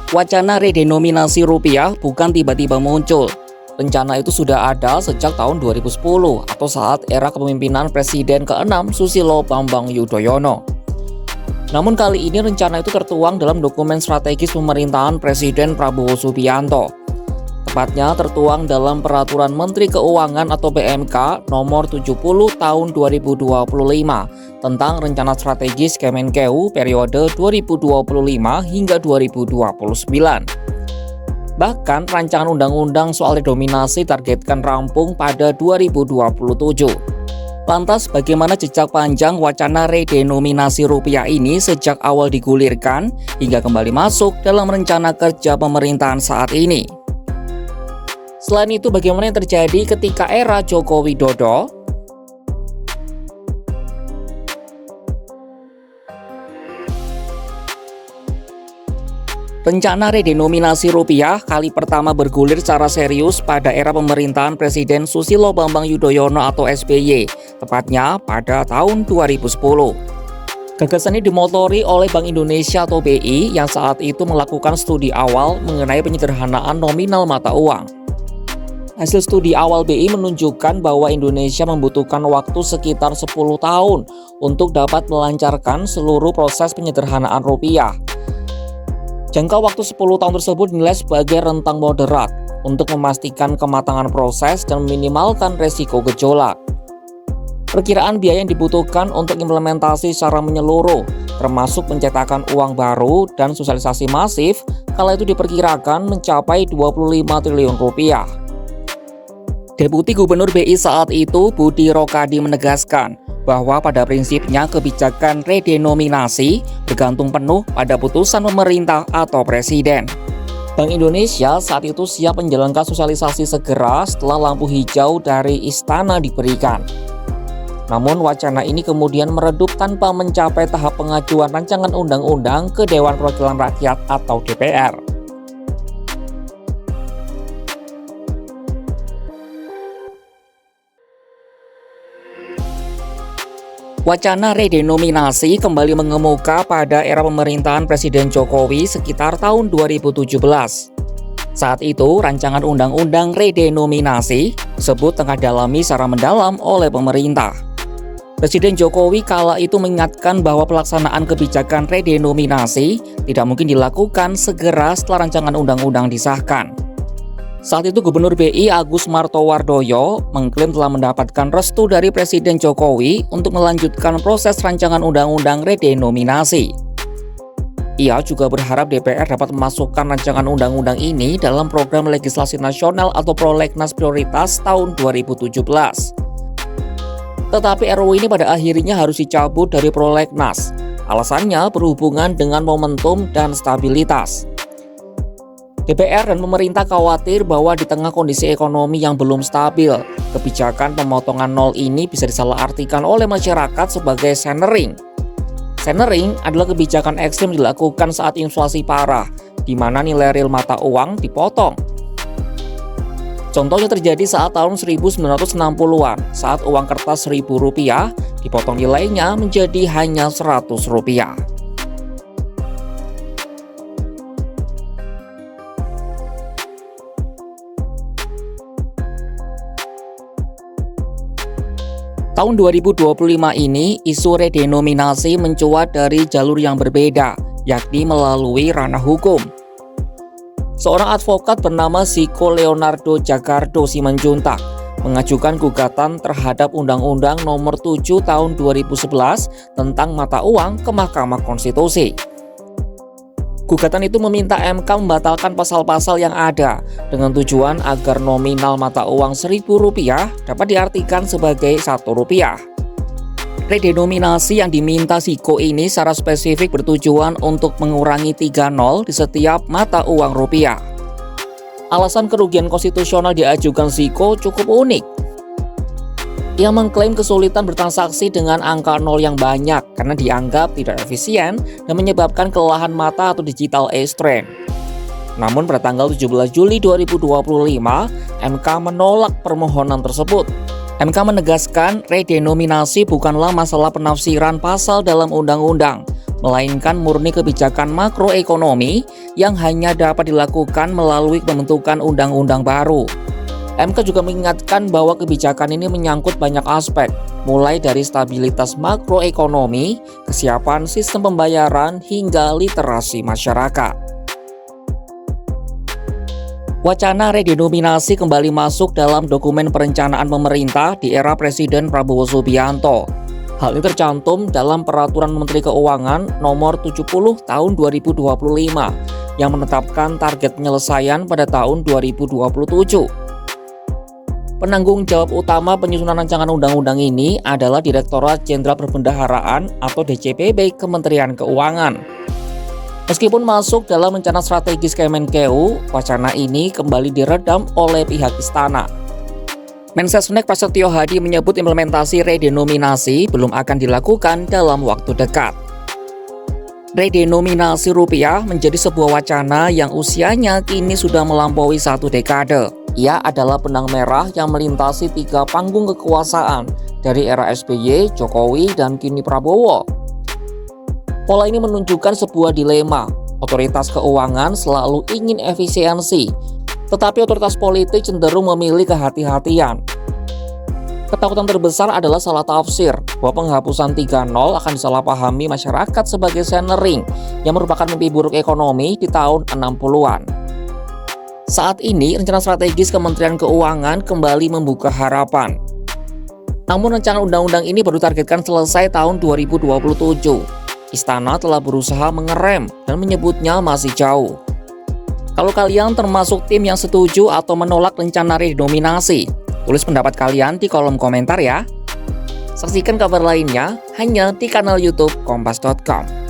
Wacana redenominasi rupiah bukan tiba-tiba muncul. Rencana itu sudah ada sejak tahun 2010 atau saat era kepemimpinan Presiden ke-6 Susilo Bambang Yudhoyono. Namun kali ini rencana itu tertuang dalam dokumen strategis pemerintahan Presiden Prabowo Subianto. Tepatnya tertuang dalam Peraturan Menteri Keuangan atau PMK nomor 70 tahun 2025 tentang rencana strategis Kemenkeu periode 2025 hingga 2029. Bahkan rancangan undang-undang soal redenominasi targetkan rampung pada 2027. Lantas bagaimana jejak panjang wacana redenominasi rupiah ini sejak awal digulirkan hingga kembali masuk dalam rencana kerja pemerintahan saat ini? Selain itu, bagaimana yang terjadi ketika era Joko Widodo? Rencana redenominasi rupiah kali pertama bergulir secara serius pada era pemerintahan Presiden Susilo Bambang Yudhoyono atau SBY, tepatnya pada tahun 2010. Gagasan ini dimotori oleh Bank Indonesia atau BI yang saat itu melakukan studi awal mengenai penyederhanaan nominal mata uang. Hasil studi awal BI menunjukkan bahwa Indonesia membutuhkan waktu sekitar 10 tahun untuk dapat melancarkan seluruh proses penyederhanaan rupiah. Jangka waktu 10 tahun tersebut dinilai sebagai rentang moderat untuk memastikan kematangan proses dan meminimalkan resiko gejolak. Perkiraan biaya yang dibutuhkan untuk implementasi secara menyeluruh, termasuk pencetakan uang baru dan sosialisasi masif, kala itu diperkirakan mencapai 25 triliun rupiah. Deputi Gubernur BI saat itu, Budi Rokadi menegaskan bahwa pada prinsipnya kebijakan redenominasi bergantung penuh pada putusan pemerintah atau presiden. Bank Indonesia saat itu siap menjalankan sosialisasi segera setelah lampu hijau dari istana diberikan. Namun wacana ini kemudian meredup tanpa mencapai tahap pengajuan rancangan undang-undang ke Dewan Perwakilan Rakyat atau DPR. Wacana redenominasi kembali mengemuka pada era pemerintahan Presiden Jokowi sekitar tahun 2017. Saat itu, rancangan undang-undang redenominasi tersebut tengah dalami secara mendalam oleh pemerintah. Presiden Jokowi kala itu mengingatkan bahwa pelaksanaan kebijakan redenominasi tidak mungkin dilakukan segera setelah rancangan undang-undang disahkan. Saat itu Gubernur BI Agus Martowardoyo mengklaim telah mendapatkan restu dari Presiden Jokowi untuk melanjutkan proses rancangan undang-undang redenominasi. Ia juga berharap DPR dapat memasukkan rancangan undang-undang ini dalam program legislasi nasional atau prolegnas prioritas tahun 2017. Tetapi RUU ini pada akhirnya harus dicabut dari prolegnas. Alasannya berhubungan dengan momentum dan stabilitas. DPR dan pemerintah khawatir bahwa di tengah kondisi ekonomi yang belum stabil, kebijakan pemotongan nol ini bisa disalahartikan oleh masyarakat sebagai centering. Centering adalah kebijakan ekstrim dilakukan saat inflasi parah, di mana nilai real mata uang dipotong. Contohnya terjadi saat tahun 1960-an, saat uang kertas Rp1.000 dipotong nilainya menjadi hanya Rp100. Tahun 2025 ini, isu redenominasi mencuat dari jalur yang berbeda, yakni melalui ranah hukum. Seorang advokat bernama Ziko Leonardo Jakardo Simanjuntak mengajukan gugatan terhadap Undang-Undang Nomor 7 Tahun 2011 tentang mata uang ke Mahkamah Konstitusi. Gugatan itu meminta MK membatalkan pasal-pasal yang ada dengan tujuan agar nominal mata uang Rp1.000 dapat diartikan sebagai Rp1. Redenominasi yang diminta Ziko ini secara spesifik bertujuan untuk mengurangi 3 nol di setiap mata uang rupiah. Alasan kerugian konstitusional diajukan Ziko cukup unik. Ia mengklaim kesulitan bertransaksi dengan angka nol yang banyak karena dianggap tidak efisien dan menyebabkan kelelahan mata atau digital age strain. Namun pada tanggal 17 Juli 2025, MK menolak permohonan tersebut. MK menegaskan redenominasi bukanlah masalah penafsiran pasal dalam undang-undang, melainkan murni kebijakan makroekonomi yang hanya dapat dilakukan melalui pembentukan undang-undang baru. MK juga mengingatkan bahwa kebijakan ini menyangkut banyak aspek, mulai dari stabilitas makroekonomi, kesiapan sistem pembayaran, hingga literasi masyarakat. Wacana redenominasi kembali masuk dalam dokumen perencanaan pemerintah di era Presiden Prabowo Subianto. Hal ini tercantum dalam Peraturan Menteri Keuangan Nomor 70 Tahun 2025 yang menetapkan target penyelesaian pada tahun 2027. Penanggung jawab utama penyusunan rancangan undang-undang ini adalah Direktorat Jenderal Perbendaharaan atau DJPB Kementerian Keuangan. Meskipun masuk dalam rencana strategis Kemenkeu, wacana ini kembali diredam oleh pihak istana. Mensesnek Prasetyo Hadi menyebut implementasi redenominasi belum akan dilakukan dalam waktu dekat. Redenominasi rupiah menjadi sebuah wacana yang usianya kini sudah melampaui 1 dekade. Ia adalah benang merah yang melintasi 3 panggung kekuasaan dari era SBY, Jokowi, dan kini Prabowo. Pola ini menunjukkan sebuah dilema. Otoritas keuangan selalu ingin efisiensi, tetapi otoritas politik cenderung memilih kehati-hatian. Ketakutan terbesar adalah salah tafsir bahwa penghapusan 3.0 akan disalahpahami masyarakat sebagai centering yang merupakan mimpi buruk ekonomi di tahun 60-an. Saat ini, rencana strategis Kementerian Keuangan kembali membuka harapan. Namun rancangan undang-undang ini baru targetkan selesai tahun 2027. Istana telah berusaha mengerem dan menyebutnya masih jauh. Kalau kalian termasuk tim yang setuju atau menolak rencana redenominasi, tulis pendapat kalian di kolom komentar ya. Saksikan kabar lainnya hanya di kanal YouTube Kompas.com.